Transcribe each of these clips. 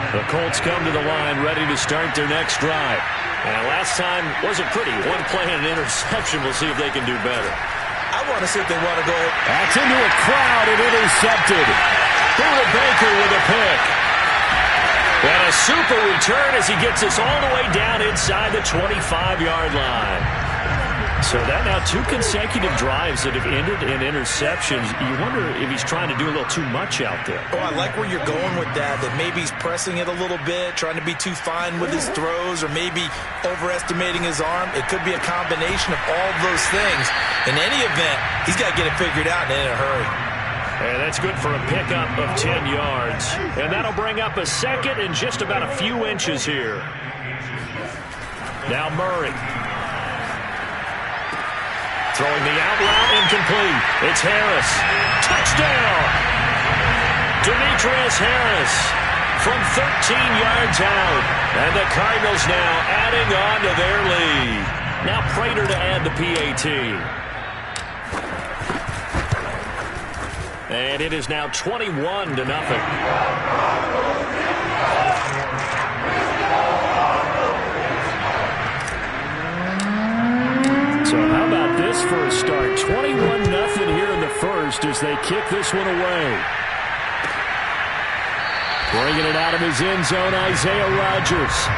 The Colts come to the line ready to start their next drive. And last time wasn't pretty. One play and an interception. We'll see if they can do better. I want to see if they want to go. That's into a crowd and intercepted. Buda Baker with a pick. And a super return as he gets us all the way down inside the 25-yard line. So that now 2 consecutive drives that have ended in interceptions. You wonder if he's trying to do a little too much out there. Oh, I like where you're going with that maybe he's pressing it a little bit, trying to be too fine with his throws, or maybe overestimating his arm. It could be a combination of all of those things. In any event, he's got to get it figured out and in a hurry. And that's good for a pickup of 10 yards. And that'll bring up a second and just about a few inches here. Now Murray. Throwing the out route, incomplete. It's Harris. Touchdown! Demetrius Harris from 13 yards out. And the Cardinals now adding on to their lead. Now Prater to add the PAT. And it is now 21-0. So how about this for a start? 21-0 here in the first as they kick this one away. Bringing it out of his end zone, Isaiah Rodgers.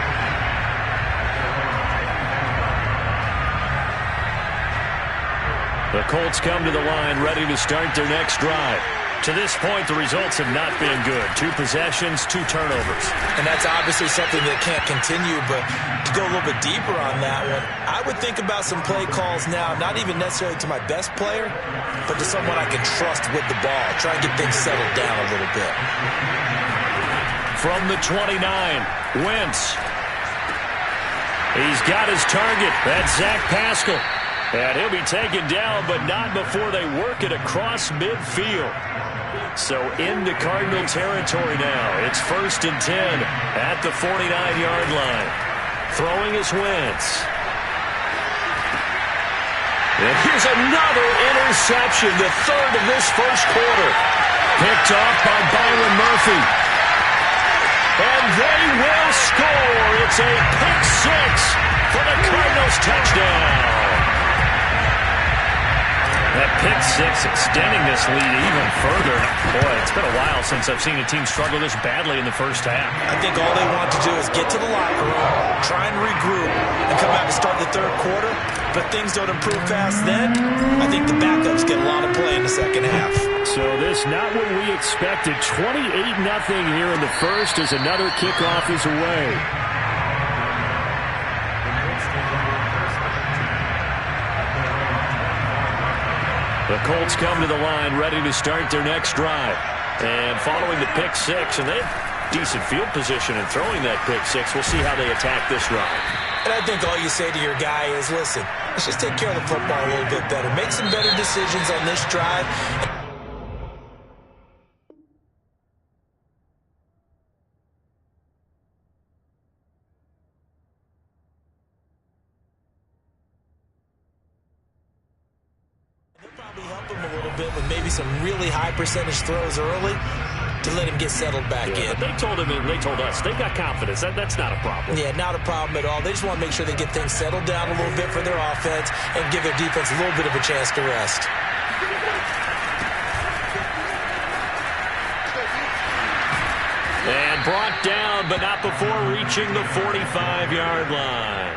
The Colts come to the line ready to start their next drive. To this point, the results have not been good. 2 possessions, 2 turnovers. And that's obviously something that can't continue, but to go a little bit deeper on that one, I would think about some play calls now, not even necessarily to my best player, but to someone I can trust with the ball. Try and get things settled down a little bit. From the 29, Wentz. He's got his target. That's Zach Pascal. And he'll be taken down, but not before they work it across midfield. So into Cardinal territory now. It's 1st and 10 at the 49-yard line. Throwing is Wentz. And here's another interception, the 3rd of this first quarter. Picked off by Byron Murphy. And they will score. It's a pick 6 for the Cardinals touchdown. That pick 6 extending this lead even further. Boy, it's been a while since I've seen a team struggle this badly in the first half. I think all they want to do is get to the locker room, try and regroup, and come out and start the 3rd quarter. But things don't improve fast then. I think the backups get a lot of play in the second half. So this not what we expected. 28-0 here in the first as another kickoff is away. The Colts come to the line ready to start their next drive. And following the pick 6, and they have decent field position in throwing that pick 6. We'll see how they attack this run. And I think all you say to your guy is, listen, let's just take care of the football a little bit better. Make some better decisions on this drive. With maybe some really high percentage throws early to let him get settled back in. They told him, and they told us, they've got confidence. That's not a problem. Yeah, not a problem at all. They just want to make sure they get things settled down a little bit for their offense and give their defense a little bit of a chance to rest. And brought down, but not before reaching the 45-yard line.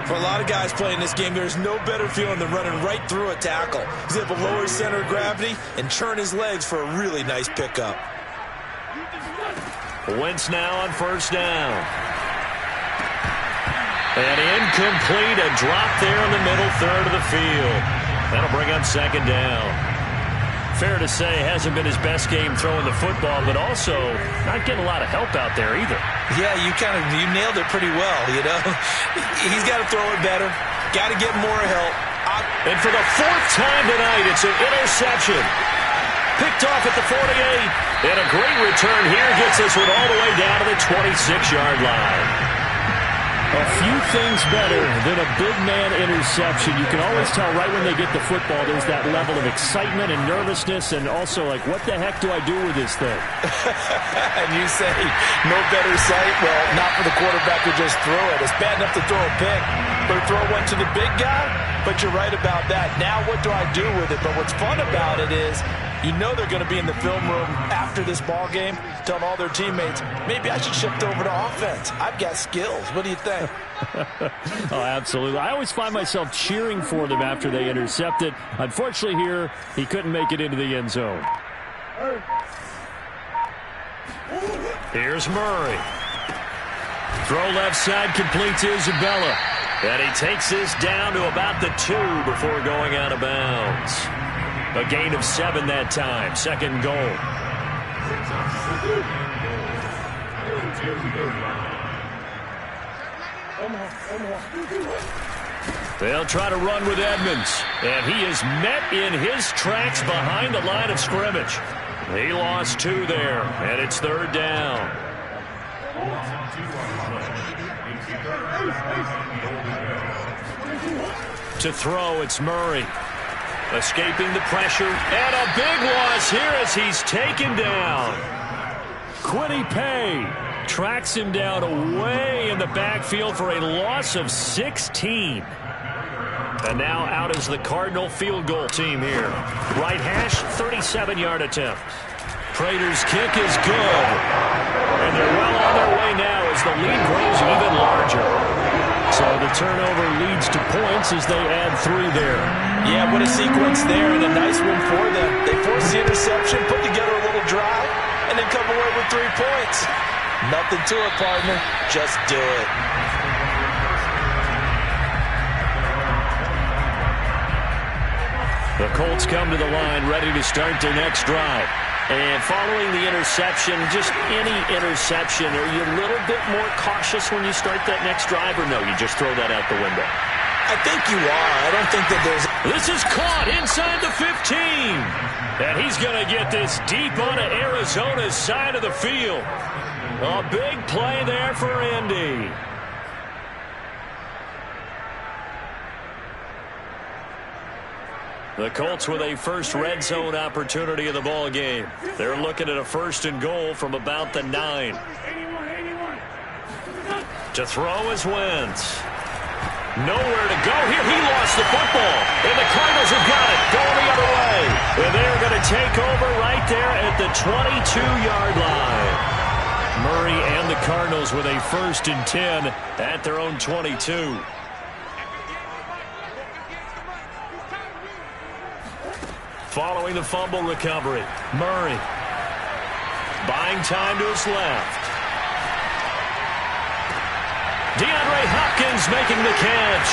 For a lot of guys playing this game, there's no better feeling than running right through a tackle. He's able to lower his center of gravity and churn his legs for a really nice pickup. Wentz now on 1st down. And incomplete, a drop there in the middle 3rd of the field. That'll bring up 2nd down. Fair to say, hasn't been his best game throwing the football, but also not getting a lot of help out there either. Yeah, you nailed it pretty well, you know. He's got to throw it better. Got to get more help. And for the 4th time tonight, it's an interception. Picked off at the 48. And a great return here gets this one all the way down to the 26-yard line. A few things better than a big man interception. You can always tell right when they get the football, there's that level of excitement and nervousness, and also like, what the heck do I do with this thing? And you say, no better sight? Well, not for the quarterback to just throw it. It's bad enough to throw a pick, but throw one to the big guy? But you're right about that. Now what do I do with it? But what's fun about it is, you know they're going to be in the film room after this ball game telling all their teammates, maybe I should shift over to offense. I've got skills. What do you think? Oh, absolutely. I always find myself cheering for them after they intercept it. Unfortunately here, he couldn't make it into the end zone. Here's Murray. Throw left side complete to Isabella. And he takes this down to about the 2 before going out of bounds. A gain of 7 that time. Second goal. They'll try to run with Edmonds. And he is met in his tracks behind the line of scrimmage. He lost 2 there. And it's third down. To throw, it's Murray. Escaping the pressure, and a big loss here as he's taken down. Quiddy Pay tracks him down away in the backfield for a loss of 16. And now out is the Cardinal field goal team here. Right hash, 37-yard attempt. Prater's kick is good. And they're well on their way now as the lead grows even larger. So the turnover leads to points as they add 3 there. Yeah, what a sequence there, and a nice one for them. They force the interception, put together a little drive, and then come away with 3 points. Nothing to it, partner. Just do it. The Colts come to the line, ready to start their next drive. And following the interception, just any interception, are you a little bit more cautious when you start that next drive, or no, you just throw that out the window? I think you are. I don't think that there's... This is caught inside the 15. And he's going to get this deep onto Arizona's side of the field. A big play there for Indy. The Colts with a first red zone opportunity of the ball game. They're looking at a 1st and goal from about the 9. To throw is Wentz. Nowhere to go here. He lost the football. And the Cardinals have got it. Going the other way. And they're going to take over right there at the 22-yard line. Murray and the Cardinals with a 1st and 10 at their own 22. Following the fumble recovery, Murray buying time to his left. DeAndre Hopkins making the catch.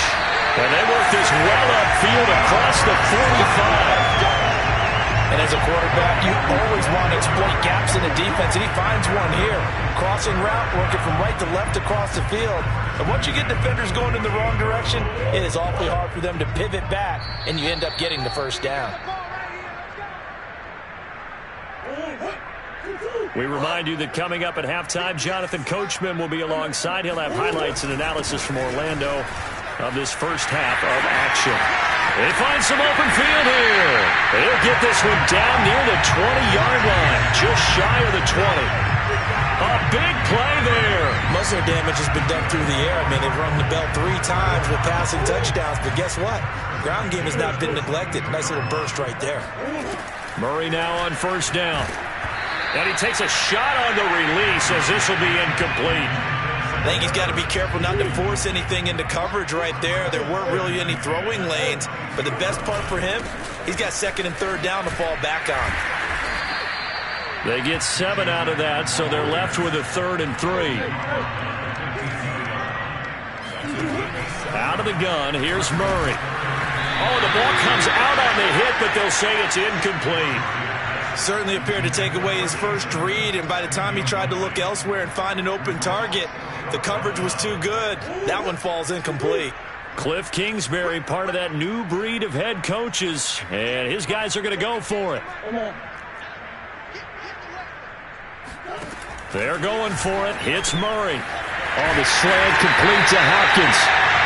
And they work this well upfield across the 45. And as a quarterback, you always want to exploit gaps in the defense, and he finds one here. Crossing route, working from right to left across the field. And once you get defenders going in the wrong direction, it is awfully hard for them to pivot back, and you end up getting the 1st down. We remind you that coming up at halftime, Jonathan Coachman will be alongside. He'll have highlights and analysis from Orlando of this first half of action. They find some open field here. They'll get this one down near the 20-yard line, just shy of the 20. A big play there. Most of their damage has been done through the air. I mean, they've rung the bell 3 times with passing touchdowns, but guess what? Ground game has not been neglected. Nice little burst right there. Murray now on 1st down. And he takes a shot on the release as this will be incomplete. I think he's got to be careful not to force anything into coverage right there. There weren't really any throwing lanes, but the best part for him, he's got 2nd and 3rd down to fall back on. They get 7 out of that, so they're left with a 3rd and 3. Out of the gun, here's Murray. Oh, the ball comes out on the hit, but they'll say it's incomplete. Certainly appeared to take away his first read, and by the time he tried to look elsewhere and find an open target, the coverage was too good. That one falls incomplete. Cliff Kingsbury, part of that new breed of head coaches, and his guys are going to go for it. They're going for it. Hits Murray. On the slant, complete to Hopkins.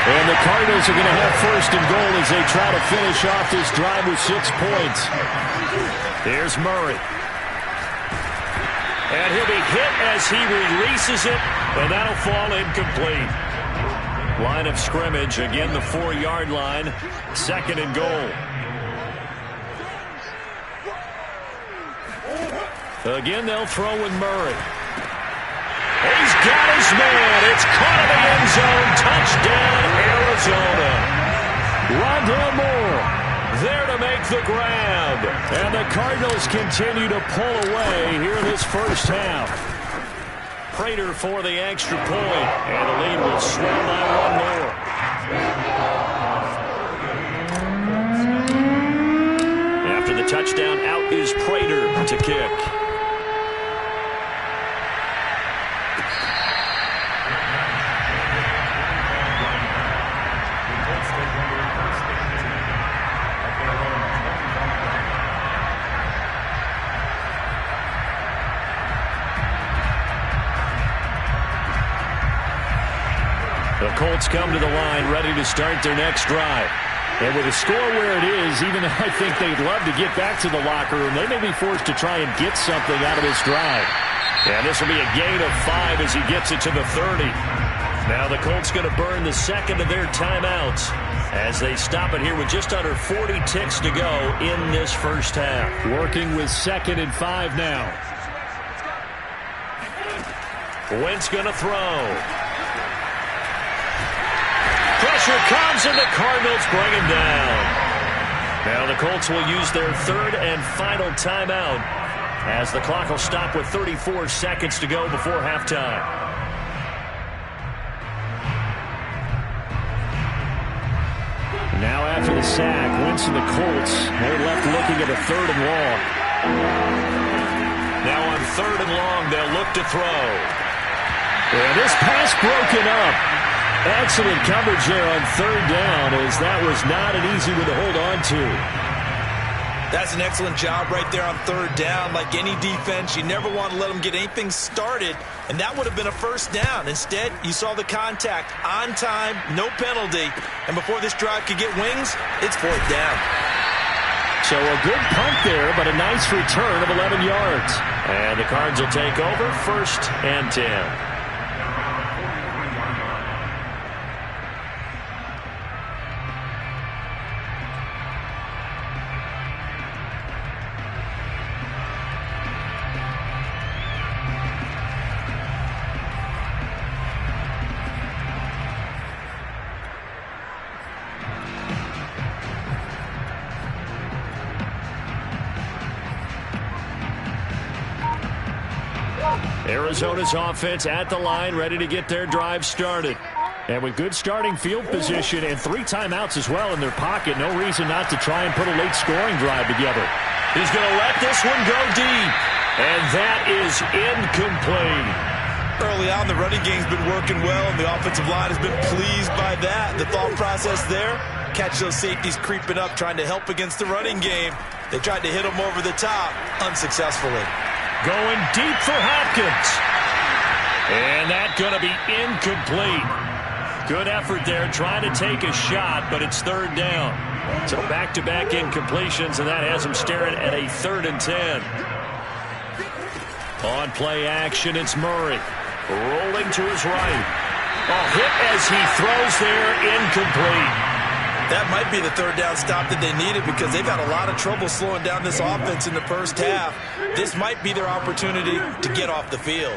And the Cardinals are going to have first and goal as they try to finish off this drive with 6 points. Here's Murray. And he'll be hit as he releases it, and that'll fall incomplete. Line of scrimmage, again the 4-yard line, 2nd and goal. Again, they'll throw with Murray. He's got his man. It's caught in the end zone. Touchdown, Arizona. Rondale Moore there to make the grab. And the Cardinals continue to pull away here in this first half. Prater for the extra point. And the lead will swell by 1 more. After the touchdown, out is Prater to kick. The Colts come to the line ready to start their next drive. And with the score where it is, even though I think they'd love to get back to the locker room, they may be forced to try and get something out of this drive. And this will be a gain of 5 as he gets it to the 30. Now the Colts going to burn the second of their timeouts as they stop it here with just under 40 ticks to go in this first half. Working with 2nd and 5 now. Wentz going to throw. Pressure comes, and the Cardinals bring him down. Now the Colts will use their 3rd and final timeout as the clock will stop with 34 seconds to go before halftime. Now after the sack, Wentz and the Colts, they're left looking at a 3rd and long. Now on 3rd and long, they'll look to throw. And this pass broken up. Excellent coverage there on 3rd down, as that was not an easy one to hold on to. That's an excellent job right there on 3rd down. Like any defense, you never want to let them get anything started, and that would have been a first down. Instead, you saw the contact on time, no penalty, and before this drive could get wings, it's 4th down. So a good punt there, but a nice return of 11 yards. And the Cards will take over 1st and 10. Arizona's offense at the line, ready to get their drive started. And with good starting field position and 3 timeouts as well in their pocket, no reason not to try and put a late scoring drive together. He's going to let this one go deep. And that is incomplete. Early on, the running game's been working well, and the offensive line has been pleased by that. The thought process there, catch those safeties creeping up, trying to help against the running game. They tried to hit them over the top, unsuccessfully. Going deep for Hopkins. And that's going to be incomplete. Good effort there, trying to take a shot, but it's 3rd down. So back-to-back incompletions, and that has him staring at a 3rd and 10. On play action, it's Murray. Rolling to his right. A hit as he throws there, incomplete. That might be the 3rd down stop that they needed because they've had a lot of trouble slowing down this offense in the first half. This might be their opportunity to get off the field.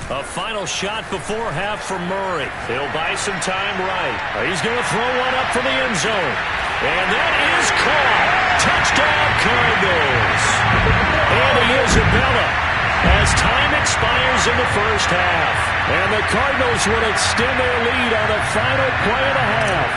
A final shot before half from Murray. He'll buy some time right. He's going to throw one up for the end zone. And that is caught. Touchdown, Cardinals. And Isabella as time expires in the first half. And the Cardinals will extend their lead on the final play of the half.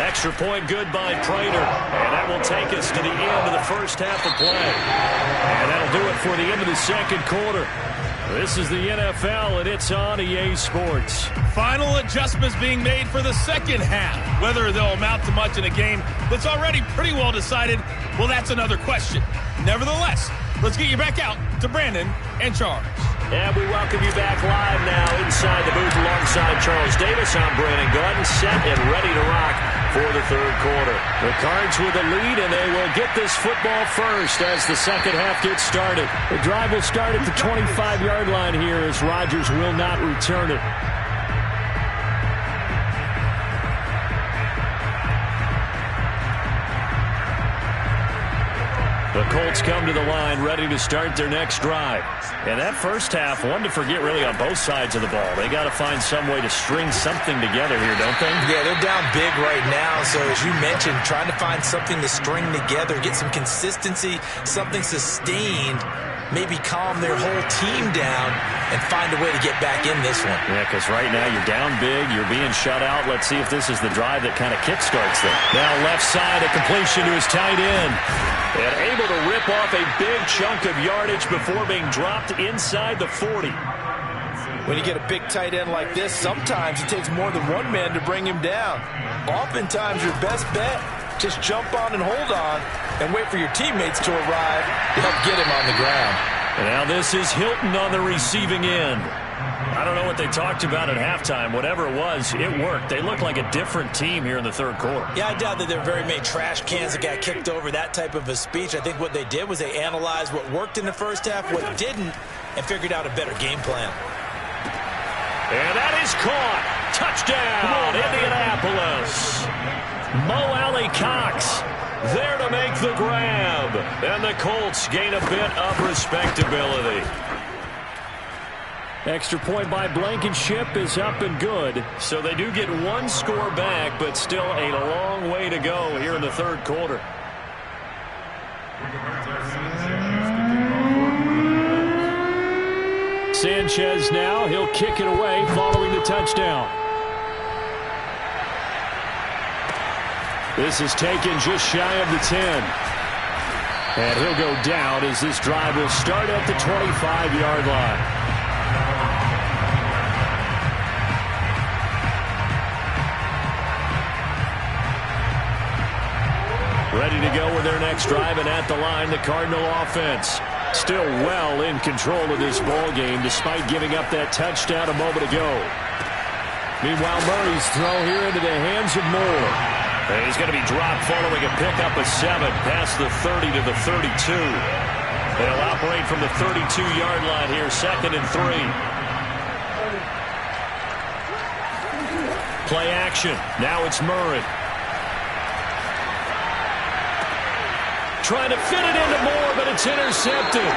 Extra point good by Prater. And that will take us to the end of the first half of play. And that'll do it for the end of the second quarter. This is the NFL, and it's on EA Sports. Final adjustments being made for the second half. Whether they'll amount to much in a game that's already pretty well decided, well, that's another question. Nevertheless, let's get you back out to Brandon and Charles. And we welcome you back live now inside the booth alongside Charles Davis. I'm Brandon Gordon, set and ready to rock for the third quarter. The Cards with a lead, and they will get this football first as the second half gets started. The drive will start at the 25-yard line here as Rodgers will not return it. The Colts come to the line ready to start their next drive. And that first half, one to forget really on both sides of the ball. They got to find some way to string something together here, don't they? Yeah, they're down big right now. So as you mentioned, trying to find something to string together, get some consistency, something sustained, maybe calm their whole team down and find a way to get back in this one. Yeah, because right now you're down big, you're being shut out. Let's see if this is the drive that kind of kickstarts them. Now left side, a completion to his tight end. And able to rip off a big chunk of yardage before being dropped inside the 40. When you get a big tight end like this, sometimes it takes more than one man to bring him down. Oftentimes your best bet, just jump on and hold on and wait for your teammates to arrive to help get him on the ground. And now this is Hilton on the receiving end. I don't know what they talked about at halftime. Whatever it was, it worked. They look like a different team here in the third quarter. Yeah, I doubt that there are very many trash cans that got kicked over, that type of a speech. I think what they did was they analyzed what worked in the first half, what didn't, and figured out a better game plan. And that is caught. Touchdown, Indianapolis. Mo Alley Cox there to make the grab. And the Colts gain a bit of respectability. Extra point by Blankenship is up and good. So they do get one score back, but still a long way to go here in the third quarter. Sanchez now, he'll kick it away following the touchdown. This is taken just shy of the 10. And he'll go down as this drive will start at the 25-yard line. Ready to go with their next drive, and at the line, the Cardinal offense. Still well in control of this ball game, despite giving up that touchdown a moment ago. Meanwhile, Murray's throw here into the hands of Moore. And he's going to be dropped following a pickup of 7 past the 30 to the 32. They'll operate from the 32-yard line here, 2nd and 3. Play action. Now it's Murray. Trying to fit it into Moore, but it's intercepted.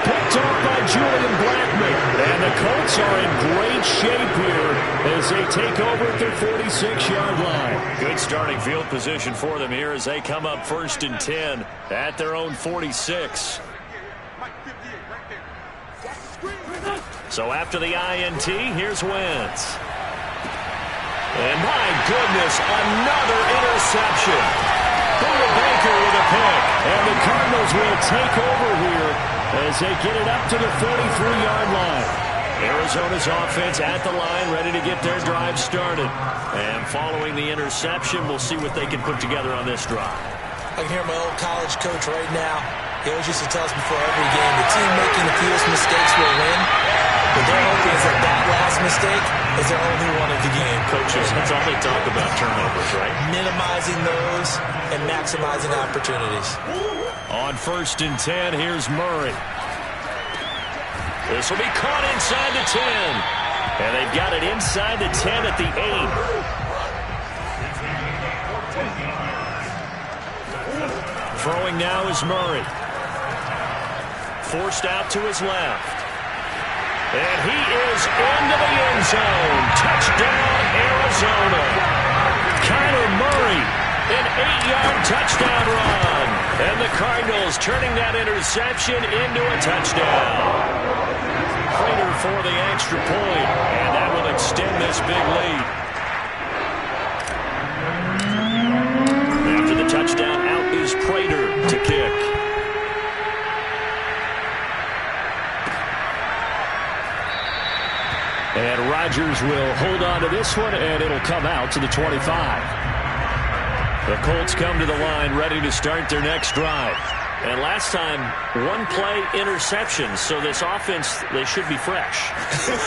Picked off by Julian Blackman. And the Colts are in great shape here as they take over at their 46-yard line. Good starting field position for them here as they come up 1st and 10 at their own 46. So after the INT, here's Wentz. And my goodness, another interception. Buda Baker with a pick. And the Cardinals will take over here as they get it up to the 43-yard line. Arizona's offense at the line, ready to get their drive started. And following the interception, we'll see what they can put together on this drive. I can hear my old college coach right now. He always used to tell us before every game, the team making the fewest mistakes will win. But they're hoping is that last mistake is their only one of the game. Coaches, that's all they talk about, turnovers, right? Minimizing those and maximizing opportunities. On 1st and 10, here's Murray. This will be caught inside the 10. And they've got it inside the 10 at the 8. Throwing now is Murray. Forced out to his left. And he is into the end zone. Touchdown, Arizona. Kyler Murray, an 8-yard touchdown run. And the Cardinals turning that interception into a touchdown. Prater for the extra point. And that will extend this big lead. After the touchdown, out is Prater to kick. Chargers will hold on to this one, and it'll come out to the 25. The Colts come to the line ready to start their next drive. And last time, one play interception, so this offense, they should be fresh.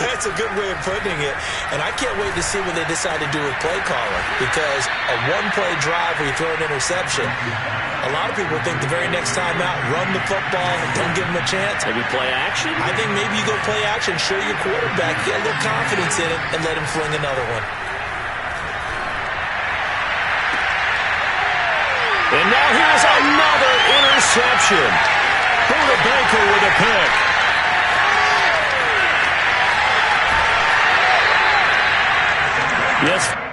That's a good way of putting it. And I can't wait to see what they decide to do with play calling, because a one-play drive where you throw an interception, a lot of people think the very next time out, run the football, don't give them a chance. Maybe play action? I think maybe you go play action, show your quarterback, get a little confidence in it, and let him fling another one. And now here's another interception. Buda Baker with a pick. Yes.